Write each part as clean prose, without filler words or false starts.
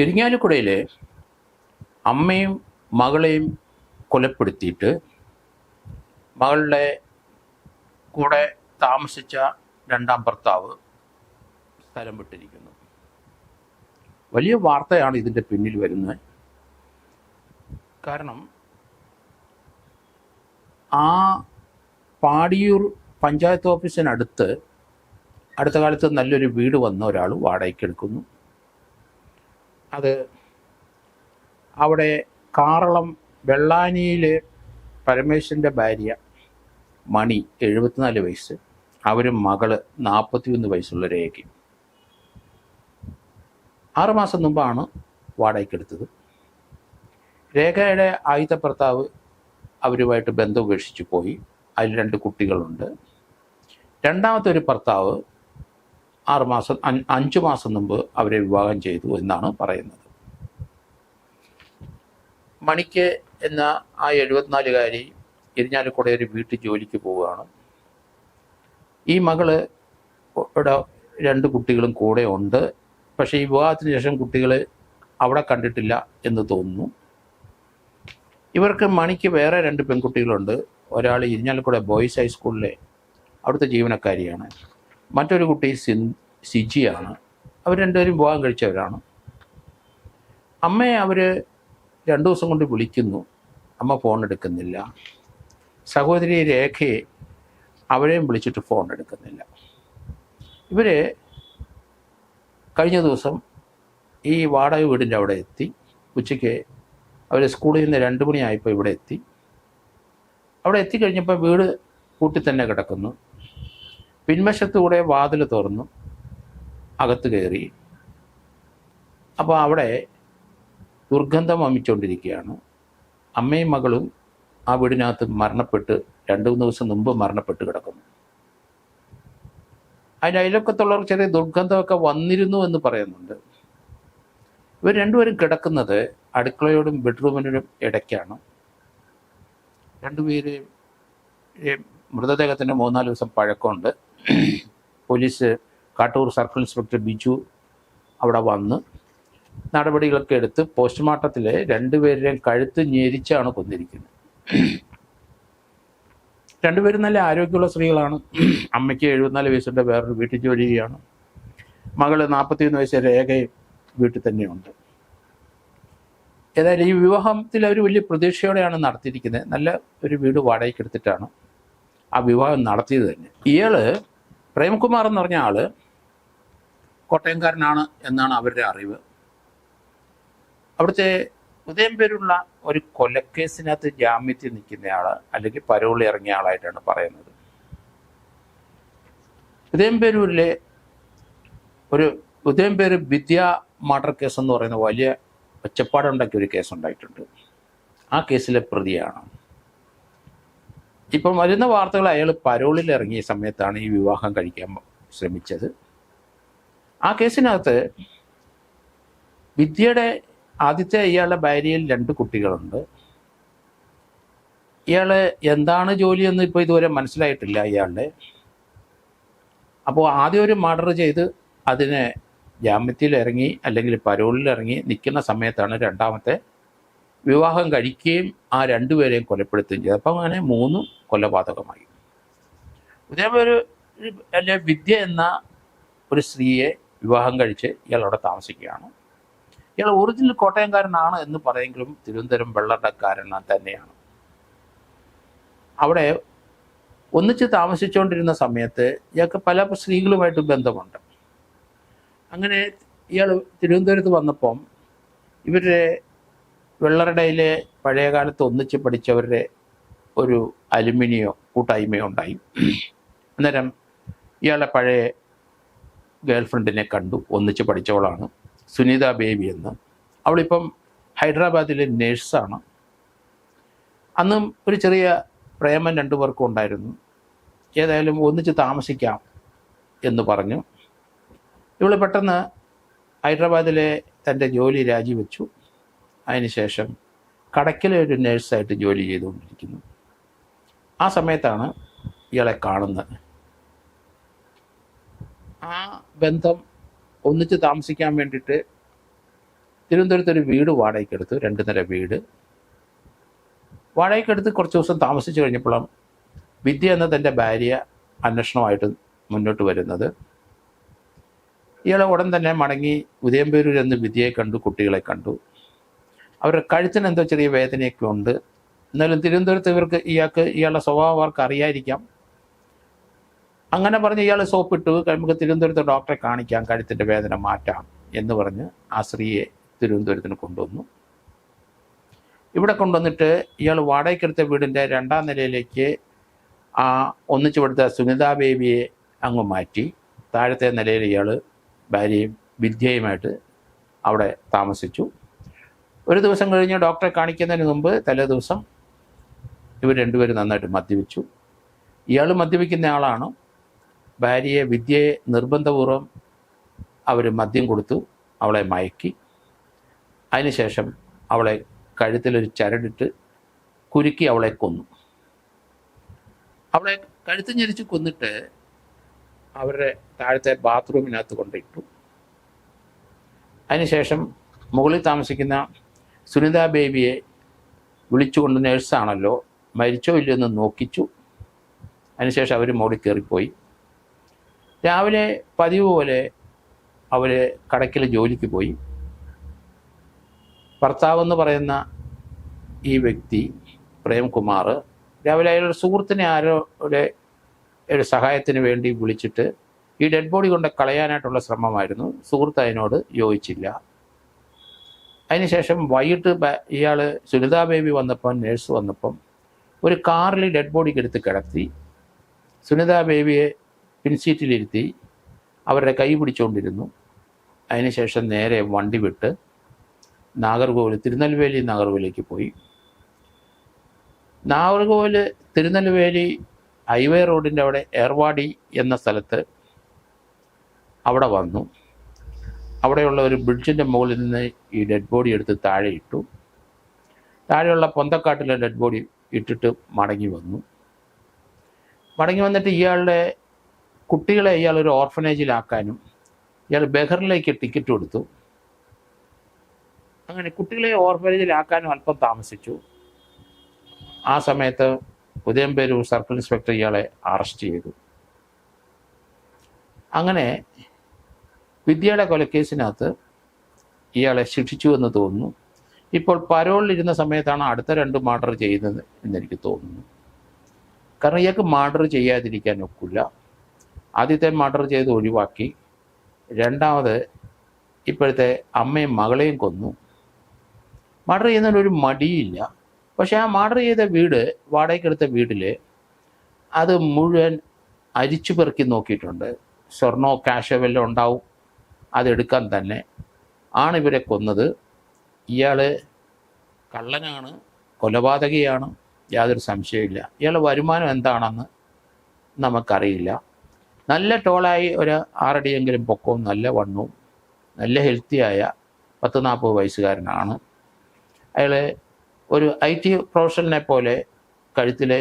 ഇരിങ്ങാലക്കുടയിൽ അമ്മയും മകളെയും കൊലപ്പെടുത്തിയിട്ട് മകളുടെ കൂടെ താമസിച്ച രണ്ടാം ഭർത്താവ് സ്ഥലം വിട്ടിരിക്കുന്നു. വലിയ വാർത്തയാണ് ഇതിൻ്റെ പിന്നിൽ വരുന്നത്. കാരണം ആ പാടിയൂർ പഞ്ചായത്ത് ഓഫീസിനടുത്ത് അടുത്ത കാലത്ത് നല്ലൊരു വീട് വന്ന ഒരാൾ വാടകയ്ക്ക് എടുക്കുന്നു. അത് അവിടെ കാറളം വെള്ളാനിയിലെ പരമേശ്വരൻ്റെ ഭാര്യ മണി 74 വയസ്സ്, അവരും മകള് 41 വയസ്സുള്ള രേഖയും 6 മാസം മുമ്പാണ് വാടകയ്ക്കെടുത്തത്. രേഖയുടെ ആദ്യത്തെ ഭർത്താവ് അവരുമായിട്ട് ബന്ധം ഉപേക്ഷിച്ച് പോയി. അതിൽ 2 കുട്ടികളുണ്ട്. രണ്ടാമത്തെ ഒരു ഭർത്താവ് 5 മാസം മുമ്പ് അവരെ വിവാഹം ചെയ്തു എന്നാണ് പറയുന്നത്. മണിക്ക് എന്ന ആ 74-കാരി ഇരിഞ്ഞാലക്കുട ഒരു വീട്ടിൽ ജോലിക്ക് പോവുകയാണ്. ഈ മകള് ഇവിടെ 2 കുട്ടികളും കൂടെ ഉണ്ട്. പക്ഷേ ഈ വിവാഹത്തിന് ശേഷം കുട്ടികൾ അവിടെ കണ്ടിട്ടില്ല എന്ന് തോന്നുന്നു. ഇവർക്ക് മണിക്ക് വേറെ 2 പെൺകുട്ടികളുണ്ട്. ഒരാൾ ഇരിഞ്ഞാലക്കുട ബോയ്സ് ഹൈസ്കൂളിലെ അവിടുത്തെ ജീവനക്കാരിയാണ്. മറ്റൊരു കുട്ടി സിജിയാണ്. അവർ 2 പേരും വിവാഹം കഴിച്ചവരാണ്. അമ്മയെ അവർ 2 ദിവസം കൊണ്ട് വിളിക്കുന്നു. അമ്മ ഫോൺ എടുക്കുന്നില്ല. സഹോദരി രേഖയെ അവരെയും വിളിച്ചിട്ട് ഫോൺ എടുക്കുന്നില്ല. ഇവർ കഴിഞ്ഞ ദിവസം ഈ വാടക വീടിൻ്റെ അവിടെ എത്തി. ഉച്ചയ്ക്ക് അവർ സ്കൂളിൽ നിന്ന് 2 മണിയായപ്പോൾ ഇവിടെ എത്തി. അവിടെ എത്തിക്കഴിഞ്ഞപ്പോൾ വീട് കൂട്ടി തന്നെ കിടക്കുന്നു. പിൻവശത്തുകൂടെ വാതിൽ തുറന്നു അകത്ത് കയറി. അപ്പോൾ അവിടെ ദുർഗന്ധം വമിച്ചുകൊണ്ടിരിക്കുകയാണ്. അമ്മയും മകളും ആ വീടിനകത്ത് മരണപ്പെട്ട് 2-3 ദിവസം മുമ്പ് മരണപ്പെട്ട് കിടക്കുന്നു. അതിൻ്റെ അയൽവക്കത്തുള്ളവർ ചെറിയ ദുർഗന്ധമൊക്കെ വന്നിരുന്നു എന്ന് പറയുന്നുണ്ട്. ഇവർ 2 പേരും കിടക്കുന്നത് അടുക്കളയോടും ബെഡ്റൂമിനോടും ഇടയ്ക്കാണ്. 2 പേര് മൃതദേഹത്തിന് 3-4 ദിവസം പഴക്കമുണ്ട്. Police Kattoor circle inspector Biju അവിടെ വന്ന് നടപടികളൊക്കെ എടുത്ത് പോസ്റ്റ്മോർട്ടത്തിൽ 2 പേരുടെയും കഴുത്ത് ഞെരിച്ചാണ് കൊന്നിരിക്കുന്നത്. 2 പേരും നല്ല ആരോഗ്യമുള്ള സ്ത്രീകളാണ്. അമ്മയ്ക്ക് 74 വയസ്സുണ്ട്, വേറൊരു വീട്ടിൽ ജോലി ചെയ്യുകയാണ്. മകള് 41 വയസ്സ് രേഖയും വീട്ടിൽ തന്നെയുണ്ട്. ഏതായാലും ഈ വിവാഹത്തിൽ അവർ വലിയ പ്രതീക്ഷയോടെയാണ് നടത്തിയിരിക്കുന്നത്. നല്ല ഒരു വീട് വാടകയ്ക്ക് എടുത്തിട്ടാണ് ആ വിവാഹം നടത്തിയത് തന്നെ. ഇയാള് പ്രേംകുമാർ എന്ന് പറഞ്ഞ ആള് കോട്ടയംകാരനാണ് എന്നാണ് അവരുടെ അറിവ്. അവിടുത്തെ ഉദയംപേരുള്ള ഒരു കൊലക്കേസിനകത്ത് ജാമ്യത്തിൽ നിൽക്കുന്നയാൾ അല്ലെങ്കിൽ പരോളിൽ ഇറങ്ങിയ ആളായിട്ടാണ് പറയുന്നത്. ഉദയംപേരൂരിലെ ഒരു ഉദയംപേര് വിദ്യാ മർഡർ കേസ് എന്ന് പറയുന്ന വലിയ ഒച്ചപ്പാടുണ്ടാക്കിയ ഒരു കേസുണ്ടായിട്ടുണ്ട്. ആ കേസിലെ പ്രതിയാണ്. ഇപ്പം വരുന്ന വാർത്തകൾ അയാൾ പരോളിൽ ഇറങ്ങിയ സമയത്താണ് ഈ വിവാഹം കഴിക്കാൻ ശ്രമിച്ചത്. ആ കേസിനകത്ത് വിദ്യയുടെ ആദ്യത്തെ ഇയാളുടെ ഭാര്യയിൽ 2 കുട്ടികളുണ്ട്. ഇയാൾ എന്താണ് ജോലിയെന്ന് ഇപ്പോൾ ഇതുവരെ മനസ്സിലായിട്ടില്ല ഇയാളുടെ. അപ്പോൾ ആദ്യം ഒരു മർഡർ ചെയ്ത് അതിനെ ജാമ്യത്തിൽ ഇറങ്ങി അല്ലെങ്കിൽ പരോളിൽ ഇറങ്ങി നിൽക്കുന്ന സമയത്താണ് രണ്ടാമത്തെ വിവാഹം കഴിക്കുകയും ആ 2 പേരെയും കൊലപ്പെടുത്തുകയും ചെയ്തത്. അപ്പം അങ്ങനെ 3 കൊലപാതകമായി. ഇതേപോലെ അല്ലെ വിദ്യ എന്ന ഒരു സ്ത്രീയെ വിവാഹം കഴിച്ച് ഇയാൾ അവിടെ താമസിക്കുകയാണ്. ഇയാൾ ഒറിജിനൽ കോട്ടയംകാരനാണ് എന്ന് പറയുമെങ്കിലും തിരുവനന്തപുരം വെള്ളടക്കാരൻ തന്നെയാണ്. അവിടെ ഒന്നിച്ച് താമസിച്ചുകൊണ്ടിരുന്ന സമയത്ത് ഇയാൾക്ക് പല സ്ത്രീകളുമായിട്ട് ബന്ധമുണ്ട്. അങ്ങനെ ഇയാൾ തിരുവനന്തപുരത്ത് വന്നപ്പം ഇവരുടെ വെള്ളറടയിലെ പഴയ കാലത്ത് ഒന്നിച്ച് പഠിച്ചവരുടെ ഒരു അലുമിനിയോ കൂട്ടായ്മയോ ഉണ്ടായി. അന്നേരം ഇയാളെ പഴയ ഗേൾഫ്രണ്ടിനെ കണ്ടു. ഒന്നിച്ച് പഠിച്ചവളാണ് സുനിത ബേബി എന്ന്. അവളിപ്പം ഹൈദരാബാദിലെ നേഴ്സാണ്. അന്നും ഒരു ചെറിയ പ്രേമം 2 പേർക്കും ഉണ്ടായിരുന്നു. ഏതായാലും ഒന്നിച്ച് താമസിക്കാം എന്ന് പറഞ്ഞു. ഇവൾ പെട്ടെന്ന് ഹൈദരാബാദിലെ തൻ്റെ ജോലി രാജിവെച്ചു. അതിനുശേഷം കടയ്ക്കലെ ഒരു നേഴ്സായിട്ട് ജോലി ചെയ്തുകൊണ്ടിരിക്കുന്നു. ആ സമയത്താണ് ഇയാളെ കാണുന്നത്. ആ ബന്ധം ഒന്നിച്ച് താമസിക്കാൻ വേണ്ടിയിട്ട് തിരുവനന്തപുരത്ത് ഒരു വീട് വാടകയ്ക്കെടുത്തു, 2 നില വീട് വാടകയ്ക്കെടുത്ത് കുറച്ച് ദിവസം താമസിച്ച് കഴിഞ്ഞപ്പോഴും വിദ്യ എന്ന തൻ്റെ ഭാര്യ അന്വേഷണമായിട്ട് മുന്നോട്ട് വരുന്നത്. ഇയാൾ ഉടൻ തന്നെ മടങ്ങി ഉദയംപേരൂർ എന്ന് വിദ്യയെ കണ്ടു, കുട്ടികളെ കണ്ടു. അവരുടെ കഴുത്തിന് എന്തോ ചെറിയ വേദനയൊക്കെ ഉണ്ട്. എന്നാലും തിരുവനന്തപുരത്ത് ഇയാളുടെ സ്വഭാവം അവർക്ക് അറിയാതിരിക്കാം. അങ്ങനെ പറഞ്ഞ് ഇയാൾ സോപ്പിട്ടു, നമുക്ക് തിരുവനന്തപുരത്ത് ഡോക്ടറെ കാണിക്കാം, കഴുത്തിൻ്റെ വേദന മാറ്റാം എന്ന് പറഞ്ഞ് ആ സ്ത്രീയെ തിരുവനന്തപുരത്തിന് കൊണ്ടുവന്നു. ഇവിടെ കൊണ്ടുവന്നിട്ട് ഇയാൾ വാടകയ്ക്കെടുത്ത വീടിൻ്റെ 2ാം നിലയിലേക്ക് ആ ഒന്നിച്ചു കൊടുത്ത സുനിതാ ബേബിയെ അങ്ങ് മാറ്റി. താഴത്തെ നിലയിൽ ഇയാൾ ഭാര്യയും വിദ്യയുമായിട്ട് അവിടെ താമസിച്ചു. ഒരു ദിവസം കഴിഞ്ഞ് ഡോക്ടറെ കാണിക്കുന്നതിന് മുമ്പ് തലേ ദിവസം ഇവർ രണ്ടുപേരും നന്നായിട്ട് മദ്യപിച്ചു. ഇയാൾ മദ്യപിക്കുന്ന ആളാണ്. ഭാര്യയെ വിദ്യയെ നിർബന്ധപൂർവ്വം അവർ മദ്യം കൊടുത്തു, അവളെ മയക്കി. അതിനുശേഷം അവളെ കഴുത്തിലൊരു ചരടിട്ട് കുരുക്കി അവളെ കൊന്നു. അവളെ കഴുത്ത് ഞെരിച്ച് കൊന്നിട്ട് അവരുടെ താഴത്തെ ബാത്റൂമിനകത്ത് കൊണ്ടിട്ടു. അതിനുശേഷം മുകളിൽ താമസിക്കുന്ന സുനിതാ ബേബിയെ വിളിച്ചുകൊണ്ട്, നേഴ്സാണല്ലോ, മരിച്ചോ ഇല്ലയോ എന്ന് നോക്കിച്ചു. അതിനുശേഷം അവർ മോളിൽ കയറിപ്പോയി. രാവിലെ പതിവ് പോലെ അവർ കടയ്ക്കൽ ജോലിക്ക് പോയി. ഭർത്താവെന്ന് പറയുന്ന ഈ വ്യക്തി പ്രേംകുമാർ രാവിലെ അയാളുടെ സുഹൃത്തിനെ ആരോടെ ഒരു സഹായത്തിന് വേണ്ടി വിളിച്ചിട്ട് ഈ ഡെഡ് ബോഡി കൊണ്ട് കളയാനായിട്ടുള്ള ശ്രമമായിരുന്നു. സുഹൃത്ത് അതിനോട് യോജിച്ചില്ല. അതിനുശേഷം വൈകിട്ട് ഇയാൾ സുനിതാ ബേബി വന്നപ്പം, നേഴ്സ് വന്നപ്പം ഒരു കാറിൽ ഡെഡ് ബോഡിക്ക് എടുത്ത് കിടത്തി. സുനിതാ ബേബിയെ പിൻസീറ്റിലിരുത്തി അവരുടെ കൈ പിടിച്ചുകൊണ്ടിരുന്നു. അതിനുശേഷം നേരെ വണ്ടി വിട്ട് തിരുനെൽവേലി നാഗർകോവിലേക്ക് പോയി. നാഗർകോവിൽ തിരുനെൽവേലി ഹൈവേ റോഡിൻ്റെ അവിടെ ഏർവാടി എന്ന സ്ഥലത്ത് അവിടെ വന്നു. അവിടെയുള്ള ഒരു ബ്രിഡ്ജിൻ്റെ മുകളിൽ നിന്ന് ഈ ഡെഡ് ബോഡി എടുത്ത് താഴെ ഇട്ടു. താഴെയുള്ള പൊന്തക്കാട്ടിലെ ഡെഡ് ബോഡി ഇട്ടിട്ട് മടങ്ങി വന്നിട്ട് ഇയാളുടെ കുട്ടികളെ ഇയാളൊരു ഓർഫനേജിലാക്കാനും ഇയാൾ ബെഹറിലേക്ക് ടിക്കറ്റ് കൊടുത്തു. അങ്ങനെ കുട്ടികളെ ഓർഫനേജിലാക്കാനും അല്പം താമസിച്ചു. ആ സമയത്ത് ഉദയംപേരൂർ സർക്കിൾ ഇൻസ്പെക്ടർ ഇയാളെ അറസ്റ്റ് ചെയ്തു. അങ്ങനെ വിദ്യയുടെ കൊലക്കേസിനകത്ത് ഇയാളെ ശിക്ഷിച്ചു എന്ന് തോന്നുന്നു. ഇപ്പോൾ പരോളിലിരുന്ന സമയത്താണ് അടുത്ത 2 മർഡർ ചെയ്യുന്നത് എന്നെനിക്ക് തോന്നുന്നു. കാരണം ഇയാൾക്ക് മർഡർ ചെയ്യാതിരിക്കാൻ ഒക്കില്ല. ആദ്യത്തെ മർഡർ ചെയ്ത് ഒഴിവാക്കി. രണ്ടാമത് ഇപ്പോഴത്തെ അമ്മയും മകളെയും കൊന്നു. മർഡർ ചെയ്യുന്നതിനൊരു മടിയില്ല. പക്ഷേ ആ മർഡർ ചെയ്ത വീട്, വാടകയ്ക്കെടുത്ത വീട്ടിൽ അത് മുഴുവൻ അരിച്ചു പെറുക്കി നോക്കിയിട്ടുണ്ട്. സ്വർണ്ണോ ക്യാഷോ വല്ലതും ഉണ്ടാവും, അതെടുക്കാൻ തന്നെ ആണ് ഇവരെ കൊന്നത്. ഇയാൾ കള്ളനാണ്, കൊലപാതകിയാണ്, യാതൊരു സംശയമില്ല. ഇയാളുടെ വരുമാനം എന്താണെന്ന് നമുക്കറിയില്ല. നല്ല ടോളായി ഒരു 6 അടിയെങ്കിലും പൊക്കവും നല്ല വണ്ണവും നല്ല ഹെൽത്തിയായ 10-40 വയസ്സുകാരനാണ്. അയാൾ ഒരു IT പ്രൊഫഷണലിനെ പോലെ കഴുത്തിലെ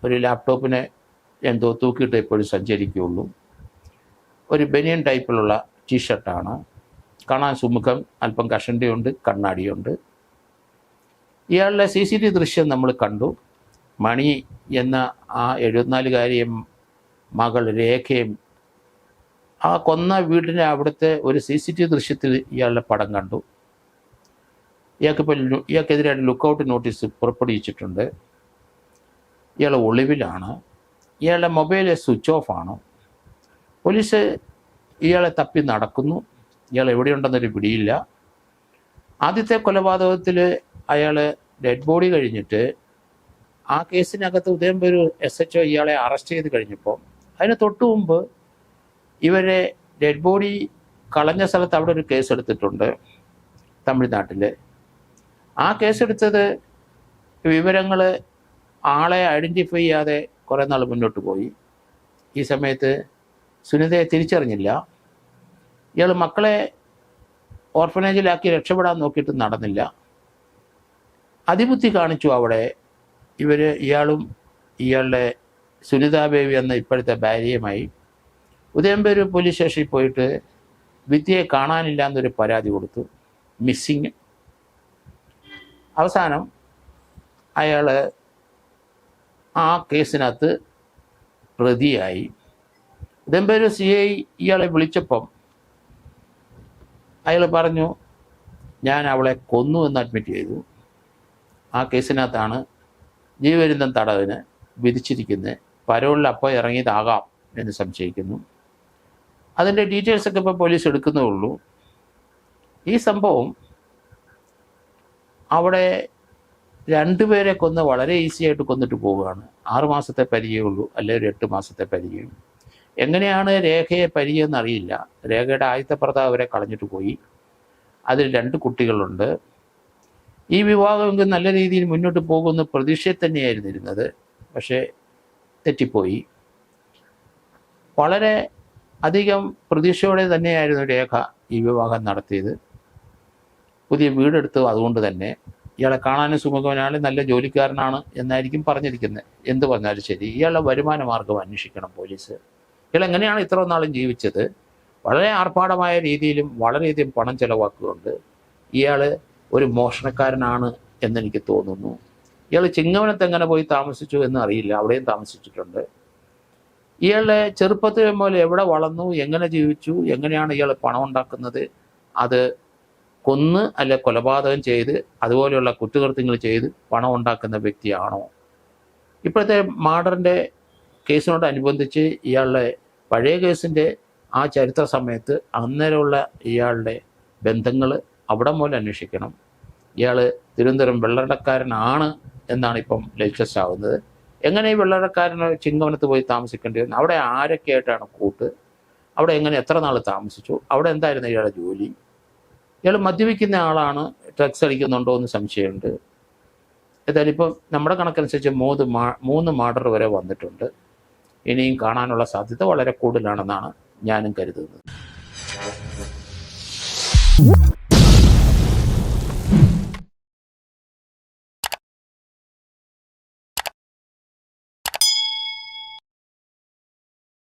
ഒരു ലാപ്ടോപ്പിനെ എന്തോ തൂക്കിയിട്ട് എപ്പോഴും സഞ്ചരിക്കുകയുള്ളൂ. ഒരു ബനിയൻ ടൈപ്പിലുള്ള ടീഷർട്ടാണ്. കാണാൻ സുമുഖം, അല്പം കഷണ്ടിയുണ്ട്, കണ്ണാടിയുണ്ട്. ഇയാളുടെ CCTV ദൃശ്യം നമ്മൾ കണ്ടു. മണി എന്ന ആ 74-കാരിയും മകൾ രേഖയും ആ കൊന്ന വീടിൻ്റെ അവിടുത്തെ ഒരു CCTV ദൃശ്യത്തിൽ ഇയാളുടെ പടം കണ്ടു. ഇയാൾക്കെതിരായിട്ട് ലുക്കൗട്ട് നോട്ടീസ് പുറപ്പെടുവിച്ചിട്ടുണ്ട്. ഇയാൾ ഒളിവിലാണ്. ഇയാളുടെ മൊബൈൽ സ്വിച്ച് ഓഫ് ആണ്. പോലീസ് ഇയാളെ തപ്പി നടക്കുന്നു. ഇയാൾ എവിടെയുണ്ടെന്നൊരു പിടിയില്ല. ആദ്യത്തെ കൊലപാതകത്തിൽ അയാൾ ഡെഡ് ബോഡി കഴിഞ്ഞിട്ട് ആ കേസിനകത്ത് ഉദയംപേരൂർ SHO ഇയാളെ അറസ്റ്റ് ചെയ്ത് കഴിഞ്ഞപ്പോൾ അതിന് തൊട്ടു മുമ്പ് ഇവരെ ഡെഡ് ബോഡി കളഞ്ഞ സ്ഥലത്ത് അവിടെ ഒരു കേസെടുത്തിട്ടുണ്ട് തമിഴ്നാട്ടിൽ. ആ കേസെടുത്തത് വിവരങ്ങൾ ആളെ ഐഡൻറ്റിഫൈ ചെയ്യാതെ കുറേ നാൾ മുന്നോട്ട് പോയി. ഈ സമയത്ത് സുനിതയെ തിരിച്ചറിഞ്ഞില്ല. ഇയാൾ മക്കളെ ഓർഫനേജിലാക്കി രക്ഷപ്പെടാൻ നോക്കിയിട്ട് നടന്നില്ല. അതിബുദ്ധി കാണിച്ചു അവിടെ ഇയാളും ഇയാളുടെ സുനിതാ ബേബി എന്ന ഇപ്പോഴത്തെ ഭാര്യയുമായി ഉദയംപേരൂർ പോലീസ് സ്റ്റേഷനിൽ പോയിട്ട് വിദ്യയെ കാണാനില്ല എന്നൊരു പരാതി കൊടുത്തു. മിസ്സിങ്. അവസാനം അയാൾ ആ കേസിനകത്ത് പ്രതിയായി. ഉദയംപേരൂർ CI ഇയാളെ വിളിച്ചപ്പം അയാൾ പറഞ്ഞു, ഞാൻ അവളെ കൊന്നു എന്ന് അഡ്മിറ്റ് ചെയ്തു. ആ കേസിനകത്താണ് ജീവപര്യന്തം തടവിന് വിധിച്ചിരിക്കുന്നത്. പരോളിൽ അപ്പോൾ ഇറങ്ങിയതാകാം എന്ന് സംശയിക്കുന്നു. അതിൻ്റെ ഡീറ്റെയിൽസൊക്കെ ഇപ്പോൾ പോലീസ് എടുക്കുന്നേ ഉള്ളൂ. ഈ സംഭവം അവിടെ 2 പേരെ കൊന്ന് വളരെ ഈസി ആയിട്ട് കൊന്നിട്ട് പോവുകയാണ്. 6 മാസത്തെ പരിചയമുള്ളൂ, അല്ലെങ്കിൽ ഒരു 8 മാസത്തെ പരിചയം. എങ്ങനെയാണ് രേഖയെ പരിചയമെന്ന് അറിയില്ല. രേഖയുടെ ആദ്യത്തെ ഭർത്താവ് അവരെ കളഞ്ഞിട്ട് പോയി. അതിൽ 2 കുട്ടികളുണ്ട്. ഈ വിവാഹമെങ്കിൽ നല്ല രീതിയിൽ മുന്നോട്ട് പോകുമെന്ന് പ്രതീക്ഷയിൽ തന്നെയായിരുന്നു ഇരുന്നത്. പക്ഷേ തെറ്റിപ്പോയി. വളരെ അധികം പ്രതീക്ഷയോടെ തന്നെയായിരുന്നു രേഖ ഈ വിവാഹം നടത്തിയത്. പുതിയ വീടെടുത്തു. അതുകൊണ്ട് തന്നെ ഇയാളെ കാണാനും സുമുഖവനാണ്, നല്ല ജോലിക്കാരനാണ് എന്നായിരിക്കും പറഞ്ഞിരിക്കുന്നത്. എന്ത് പറഞ്ഞാലും ശരി, ഇയാളുടെ വരുമാന മാർഗം അന്വേഷിക്കണം പോലീസ്. ഇയാൾ എങ്ങനെയാണ് ഇത്ര നാളും ജീവിച്ചത്? വളരെ ആർഭാടമായ രീതിയിലും വളരെയധികം പണം ചെലവാക്കുന്നുണ്ട്. ഇയാൾ ഒരു മോഷണക്കാരനാണ് എന്നെനിക്ക് തോന്നുന്നു. ഇയാൾ ചിങ്ങവനത്ത് എങ്ങനെ പോയി താമസിച്ചു എന്ന് അറിയില്ല, അവിടെയും താമസിച്ചിട്ടുണ്ട്. ഇയാളുടെ ചെറുപ്പത്തിൽ പോലെ എവിടെ വളർന്നു, എങ്ങനെ ജീവിച്ചു, എങ്ങനെയാണ് ഇയാൾ പണം ഉണ്ടാക്കുന്നത്? അത് കൊന്ന് അല്ലെ കൊലപാതകം ചെയ്ത് അതുപോലെയുള്ള കുറ്റകൃത്യങ്ങൾ ചെയ്ത് പണം ഉണ്ടാക്കുന്ന വ്യക്തിയാണോ? ഇപ്പോഴത്തെ മാർഡറിൻ്റെ കേസിനോടനുബന്ധിച്ച് ഇയാളുടെ പഴയ കേസിൻ്റെ ആ ചരിത്ര സമയത്ത് അന്നേരമുള്ള ഇയാളുടെ ബന്ധങ്ങൾ അവിടെ മൂലം അന്വേഷിക്കണം. ഇയാൾ തിരുവനന്തപുരം വെള്ളടക്കാരനാണ് എന്നാണ് ഇപ്പം ലേറ്റസ്റ്റ് ആവുന്നത്. എങ്ങനെ ഈ വെള്ളടക്കാരന് ചിങ്ങവനത്ത് പോയി താമസിക്കേണ്ടി വന്നു? അവിടെ ആരൊക്കെയായിട്ടാണ് കൂട്ട്? അവിടെ എങ്ങനെ എത്ര നാൾ താമസിച്ചു? അവിടെ എന്തായിരുന്നു ഇയാളുടെ ജോലി? ഇയാൾ മദ്യപിക്കുന്ന ആളാണ്, ഡ്രഗ്സ് അടിക്കുന്നുണ്ടോ എന്ന് സംശയമുണ്ട്. ഏതായാലും ഇപ്പം നമ്മുടെ കണക്കനുസരിച്ച് 3 മർഡർ വരെ വന്നിട്ടുണ്ട്. ഇനിയും കാണാനുള്ള സാധ്യത വളരെ കൂടുതലാണെന്നാണ് ഞാനും കരുതുന്നത്.